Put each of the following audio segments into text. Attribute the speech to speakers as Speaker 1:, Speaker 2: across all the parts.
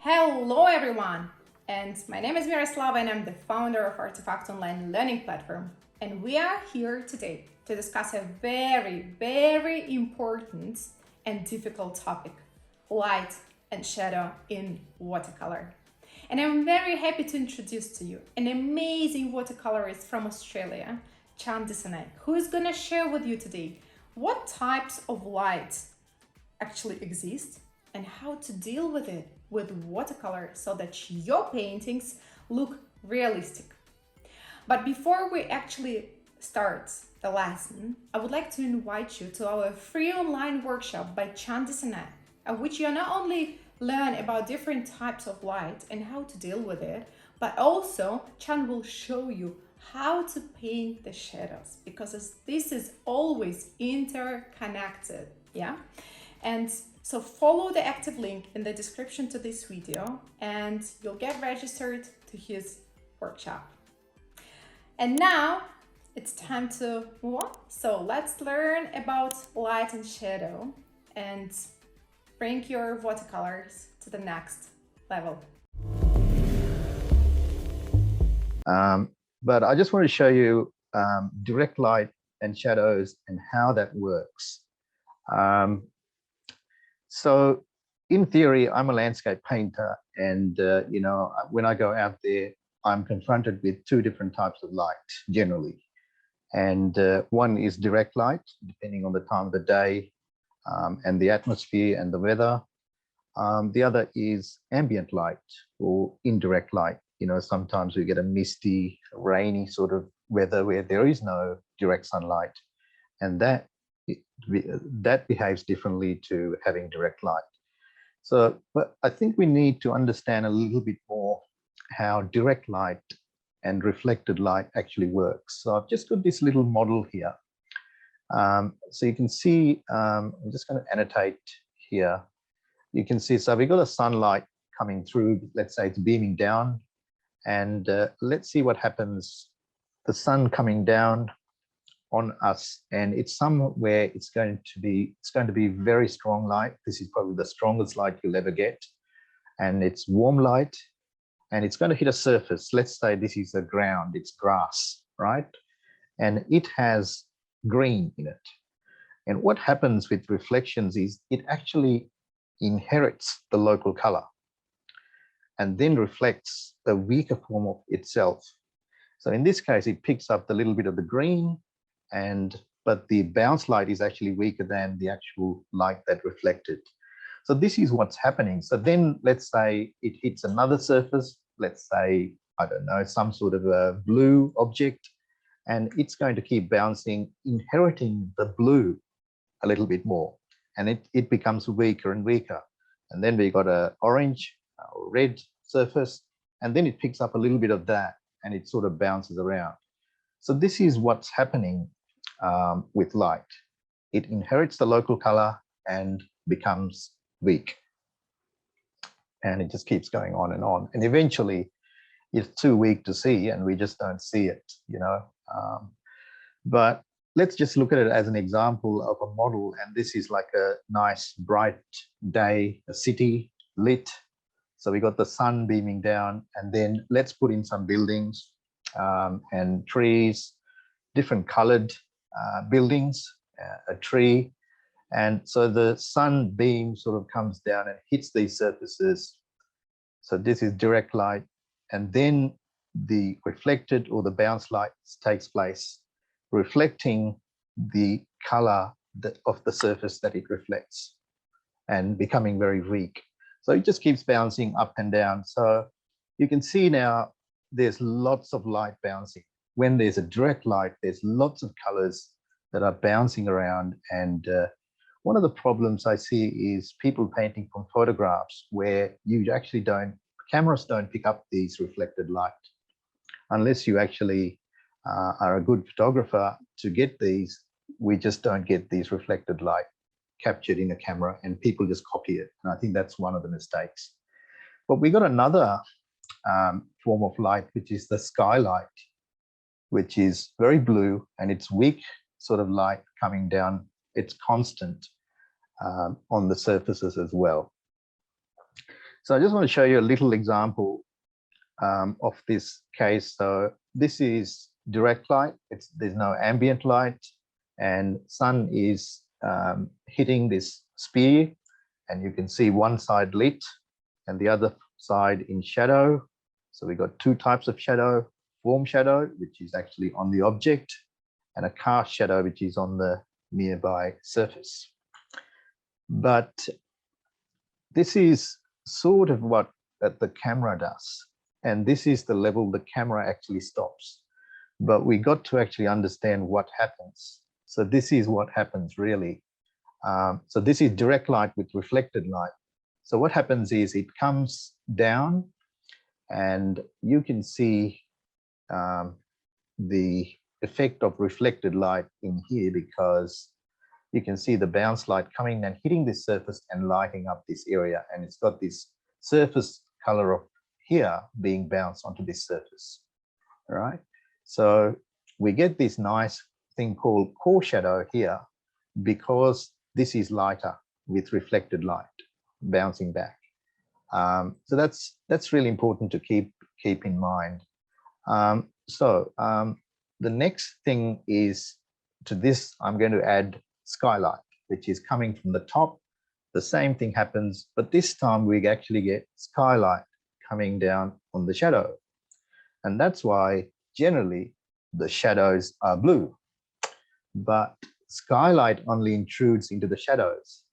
Speaker 1: Hello everyone, and my name is Miroslava and I'm the founder of Artefacto online learning platform. And we are here today to discuss a very important and difficult topic, light and shadow in watercolor. And I'm very happy to introduce to you an amazing watercolorist from Australia, Chan Dissanayake, who is gonna share with you today what types of light actually exist and how to deal with it with watercolor so that your paintings look realistic. But before we actually start the lesson, I would like to invite you to our free online workshop by Chan Dissanayake, at which you not only learn about different types of light and how to deal with it, but also Chan will show you how to paint the shadows, because this is always interconnected, yeah? And so follow the active link in the description to this video and you'll get registered to his workshop. And now it's time to move on. So let's learn about light and shadow and bring your watercolors to the next level.
Speaker 2: But I just want to show you direct light and shadows and how that works. So in theory, I'm a landscape painter, and when I go out there, I'm confronted with two different types of light generally. And one is direct light, depending on the time of the day and the atmosphere and the weather. The other is ambient light or indirect light. Sometimes we get a misty, rainy sort of weather where there is no direct sunlight, and that behaves differently to having direct light. So, but I think we need to understand a little bit more how direct light and reflected light actually works. So I've just got this little model here. So you can see, I'm just going to annotate here. You can see, so we've got a sunlight coming through, let's say it's beaming down, and let's see what happens. The sun coming down on us, and it's somewhere it's going to be very strong light. This is probably the strongest light you'll ever get, and it's warm light, and it's going to hit a surface. Let's say this is the ground, it's grass, right? And it has green in it. And what happens with reflections is it actually inherits the local color and then reflects a weaker form of itself. So in this case, it picks up the little bit of the green, but the bounce light is actually weaker than the actual light that reflected. So this is what's happening. So then let's say it hits another surface, let's say, I don't know, some sort of a blue object, and it's going to keep bouncing, inheriting the blue a little bit more, and it becomes weaker and weaker. And then we got a orange or red surface, and then it picks up a little bit of that, and it sort of bounces around. So this is what's happening with light. It inherits the local color and becomes weak. And it just keeps going on. And eventually it's too weak to see and we just don't see it, but let's just look at it as an example of a model. And this is like a nice bright day, a city lit. So we got the sun beaming down, and then let's put in some buildings and trees, different colored buildings, a tree. And so the sun beam sort of comes down and hits these surfaces. So this is direct light. And then the reflected or the bounce light takes place, reflecting the color of the surface that it reflects and becoming very weak. So it just keeps bouncing up and down. So you can see now there's lots of light bouncing. When there's a direct light, there's lots of colors that are bouncing around. And one of the problems I see is people painting from photographs where cameras don't pick up these reflected light. Unless you actually are a good photographer to get these, we just don't get these reflected light captured in a camera, and people just copy it. And I think that's one of the mistakes. But we got another form of light, which is the skylight, which is very blue, and it's weak sort of light coming down. It's constant on the surfaces as well. So I just want to show you a little example of this case. So this is direct light. There's no ambient light, and sun is hitting this sphere, and you can see one side lit and the other side in shadow. So we got two types of shadow: form shadow, which is actually on the object, and a cast shadow, which is on the nearby surface. But this is sort of what the camera does. And this is the level the camera actually stops. But we got to actually understand what happens. So this is what happens really. So this is direct light with reflected light. So what happens is it comes down, and you can see the effect of reflected light in here, because you can see the bounce light coming and hitting this surface and lighting up this area. And it's got this surface color of here being bounced onto this surface. All right. So we get this nice thing called core shadow here, because this is lighter with reflected light bouncing back. So that's really important to keep in mind. The next thing is, to this, I'm going to add skylight, which is coming from the top. The same thing happens, but this time we actually get skylight coming down on the shadow. And that's why generally the shadows are blue, but skylight only intrudes into the shadows.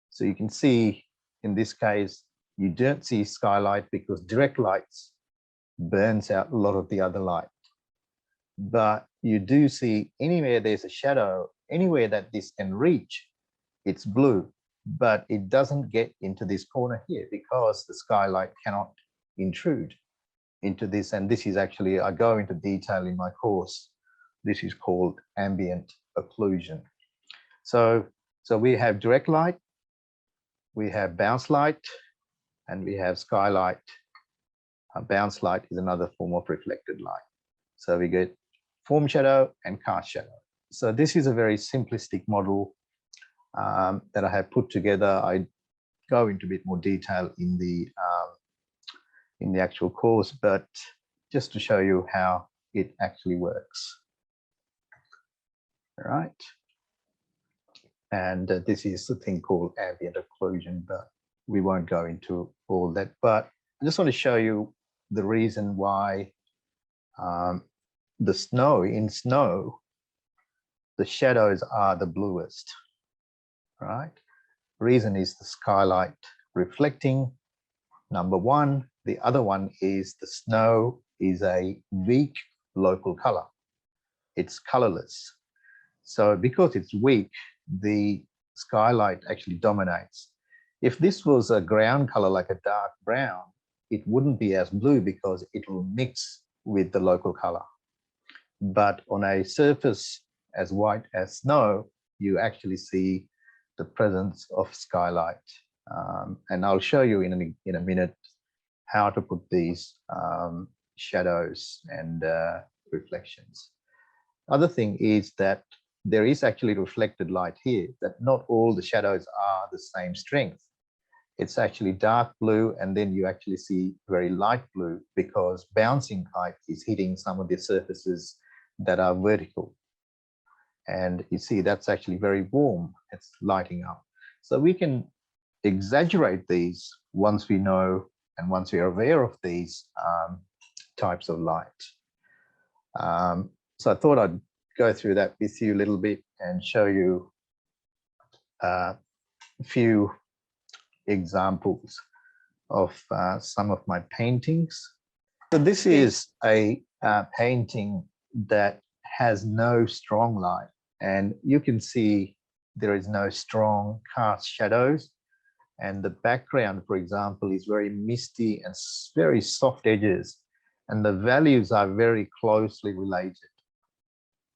Speaker 2: So you can see in this case, you don't see skylight because direct lights burns out a lot of the other light. But you do see anywhere there's a shadow, anywhere that this can reach, it's blue, but it doesn't get into this corner here because the skylight cannot intrude into this. And this is actually, I go into detail in my course. This is called ambient occlusion. So we have direct light, we have bounce light, and we have skylight. Bounce light is another form of reflected light. So we get form shadow and cast shadow. So this is a very simplistic model that I have put together. I go into a bit more detail in the actual course, but just to show you how it actually works. All right. And this is the thing called ambient occlusion, but we won't go into all that. But I just want to show you the reason why in snow, the shadows are the bluest, right? Reason is the skylight reflecting, number one. The other one is the snow is a weak local color. It's colorless. So because it's weak, the skylight actually dominates. If this was a ground color, like a dark brown, it wouldn't be as blue because it will mix with the local color. But on a surface as white as snow, you actually see the presence of skylight. And I'll show you in a minute how to put these shadows and reflections. Other thing is that there is actually reflected light here, that not all the shadows are the same strength. It's actually dark blue, and then you actually see very light blue because bouncing light is hitting some of the surfaces that are vertical. And you see that's actually very warm, it's lighting up. So we can exaggerate these once we know and once we are aware of these types of light. So I thought I'd go through that with you a little bit and show you a few examples of some of my paintings. So this is a painting that has no strong light, and you can see there is no strong cast shadows, and the background, for example, is very misty and very soft edges, and the values are very closely related.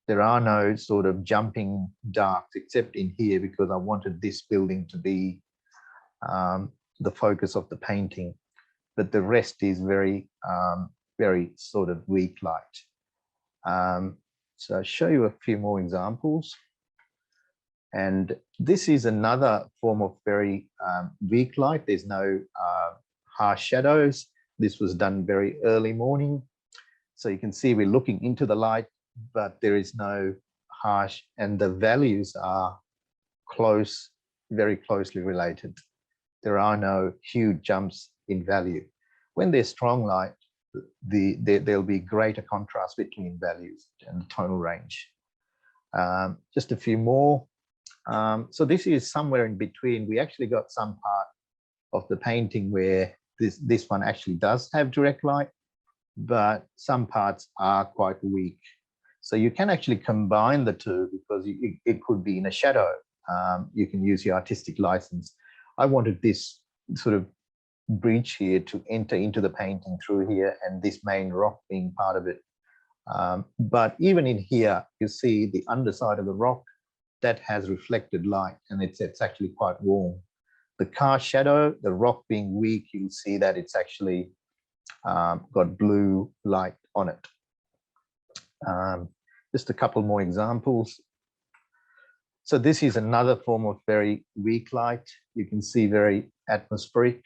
Speaker 2: There are no sort of jumping darks except in here because I wanted this building to be the focus of the painting, but the rest is very sort of weak light. So I'll show you a few more examples. And this is another form of very weak light. There's no harsh shadows. This was done very early morning. So you can see we're looking into the light, but there is no harsh, and the values are close, very closely related. There are no huge jumps in value. When there's strong light, there'll be greater contrast between values and the tonal range. Just a few more. So this is somewhere in between. We actually got some part of the painting where this one actually does have direct light, but some parts are quite weak. So you can actually combine the two, because it could be in a shadow. You can use your artistic license. I wanted this sort of bridge here to enter into the painting through here, and this main rock being part of it. But even in here, you see the underside of the rock that has reflected light, and it's actually quite warm. The car shadow, the rock being weak, you'll see that it's actually got blue light on it. Just a couple more examples. So this is another form of very weak light. You can see very atmospheric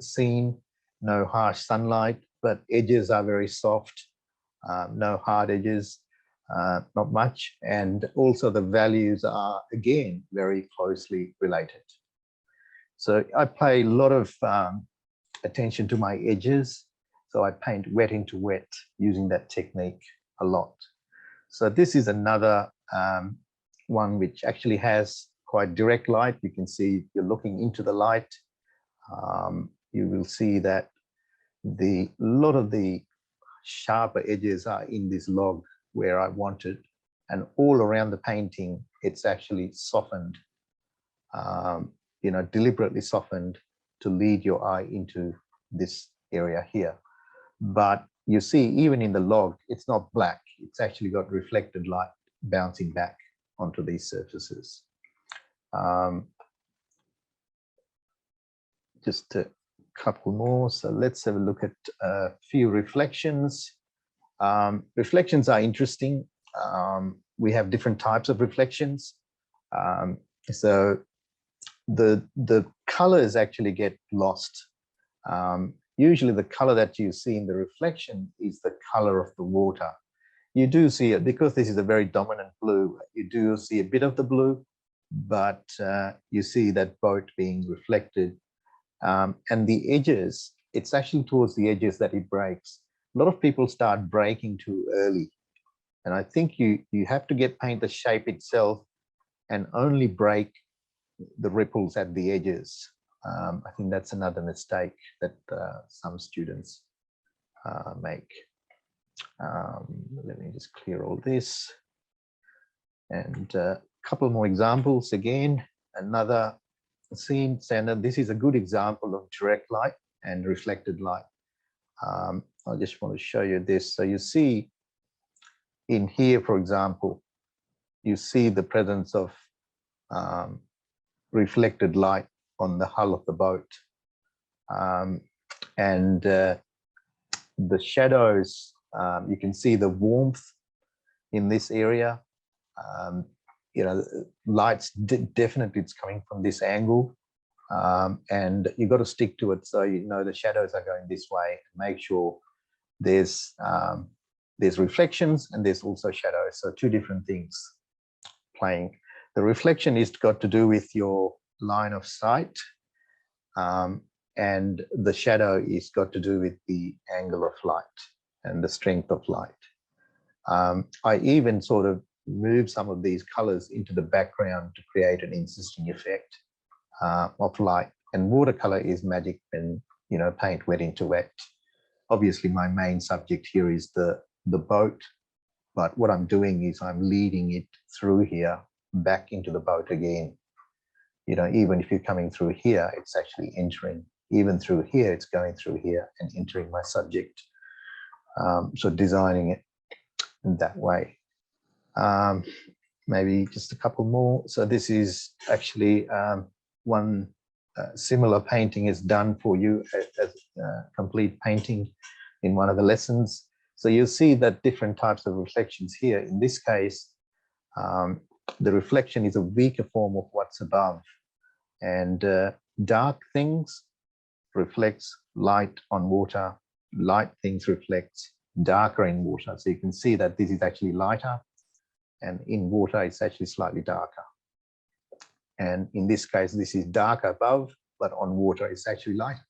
Speaker 2: scene, no harsh sunlight, but edges are very soft, no hard edges, not much. And also the values are, again, very closely related. So I pay a lot of attention to my edges. So I paint wet into wet using that technique a lot. So this is another one which actually has quite direct light. You can see you're looking into the light. You will see that a lot of the sharper edges are in this log where I wanted, and all around the painting, it's actually softened, deliberately softened to lead your eye into this area here. But you see, even in the log, it's not black. It's actually got reflected light bouncing back onto these surfaces. Just a couple more. So let's have a look at a few reflections. Reflections are interesting. We have different types of reflections. So the colors actually get lost. Usually the color that you see in the reflection is the color of the water. You do see it, because this is a very dominant blue, you do see a bit of the blue, but you see that boat being reflected. And the edges, it's actually towards the edges that it breaks. A lot of people start breaking too early. And I think you have to paint the shape itself and only break the ripples at the edges. I think that's another mistake that some students make. Let me just clear all this. And a couple more examples again. Another scene, and this is a good example of direct light and reflected light. I just want to show you this. So you see in here, for example, you see the presence of reflected light on the hull of the boat. And the shadows, you can see the warmth in this area. Lights, definitely it's coming from this angle. And you've got to stick to it, so the shadows are going this way. Make sure there's reflections and there's also shadows. So two different things playing. The reflection is got to do with your line of sight, and the shadow is got to do with the angle of light and the strength of light. I even sort of move some of these colors into the background to create an interesting effect of light. And watercolor is magic when paint wet into wet. Obviously my main subject here is the boat, but what I'm doing is I'm leading it through here back into the boat again. Even if you're coming through here, it's actually entering. Even through here, it's going through here and entering my subject. So designing it in that way. Maybe just a couple more. So this is actually one similar painting is done for you as complete painting in one of the lessons. So you'll see that different types of reflections here. In this case, the reflection is a weaker form of what's above, and dark things reflects light on water, light things reflect darker in water. So you can see that this is actually lighter, and in water it's actually slightly darker. And in this case, this is darker above, but on water it's actually lighter.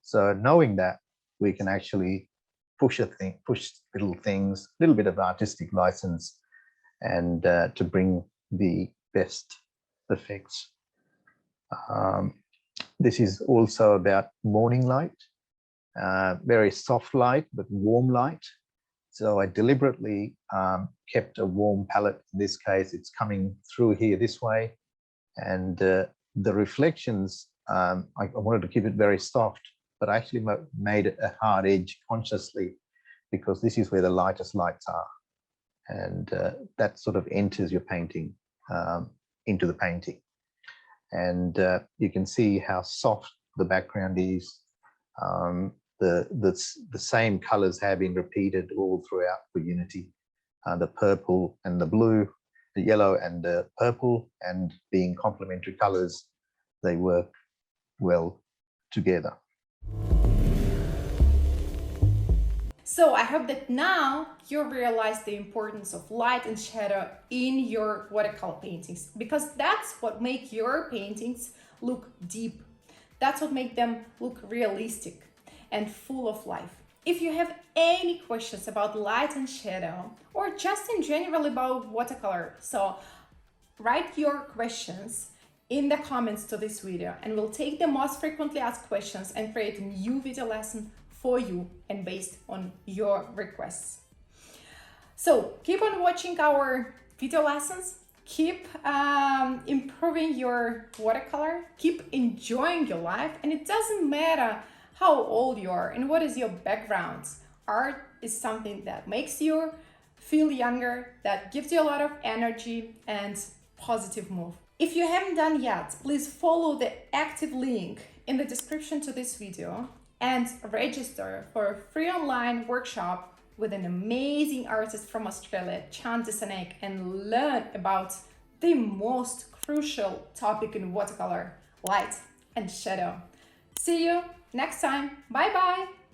Speaker 2: So knowing that, we can actually push little things, a little bit of artistic license, and to bring the best effects. This is also about morning light, very soft light, but warm light. So I deliberately kept a warm palette. In this case, it's coming through here this way. And the reflections, I wanted to keep it very soft, but I actually made it a hard edge consciously, because this is where the lightest lights are. And that sort of enters your painting into the painting. And you can see how soft the background is. The same colors have been repeated all throughout for Unity. The purple and the blue, the yellow and the purple, and being complementary colors, they work well together.
Speaker 1: So I hope that now you realize the importance of light and shadow in your watercolor paintings, because that's what makes your paintings look deep. That's what makes them look realistic and full of life. If you have any questions about light and shadow, or just in general about watercolor, so write your questions in the comments to this video, and we'll take the most frequently asked questions and create a new video lesson for you and based on your requests. So keep on watching our video lessons, keep improving your watercolor, keep enjoying your life, and it doesn't matter how old you are and what is your background. Art is something that makes you feel younger, that gives you a lot of energy and positive mood. If you haven't done yet, please follow the active link in the description to this video and register for a free online workshop with an amazing artist from Australia, Chan Dissanayake, and learn about the most crucial topic in watercolor, light and shadow. See you next time. Bye bye.